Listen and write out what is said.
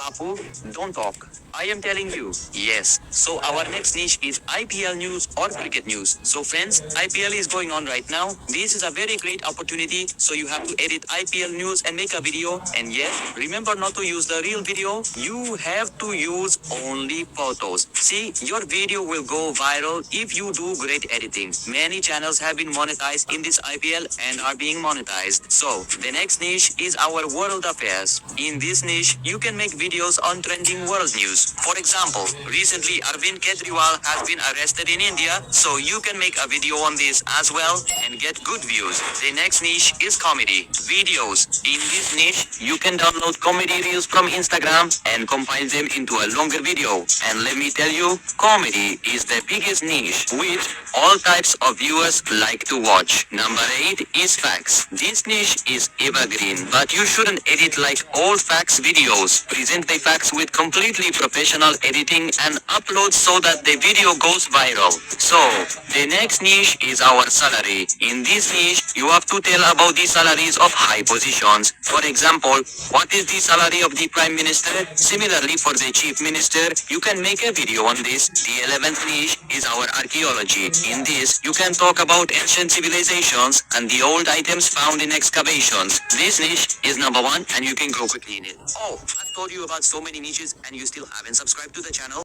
Papu, don't talk. I am telling you. Yes. So our next niche is IPL news or cricket news. So friends, IPL is going on right now. This is a very great opportunity. So you have to edit IPL news and make a video. And yes, remember not to use the real video. You have to use only photos. See, your video will go viral if you do great editing. Many channels have been monetized in this IPL and are being monetized. So the next niche is our world affairs. In this niche, you can make videos on trending world news. For example, recently Arvind Kejriwal has been arrested in India, so you can make a video on this as well and get good views. The next niche is comedy videos. In this niche, you can download comedy reels from Instagram and compile them into a longer video. And let me tell you, comedy is the biggest niche which all types of viewers like to watch. Number 8 is facts. This niche is evergreen, but you shouldn't edit like old facts videos. Present the facts with completely professional editing and upload so that the video goes viral. So, the next niche is our salary. In this niche, you have to tell about the salaries of high positions. For example, what is the salary of the Prime Minister? Similarly, for the Chief Minister, you can make a video on this. The 11th niche is our archaeology. In this, you can talk about ancient civilizations and the old items found in excavations. This niche is number 1 and you can grow quickly in it. Oh, I've told you about so many niches and you still haven't subscribed to the channel.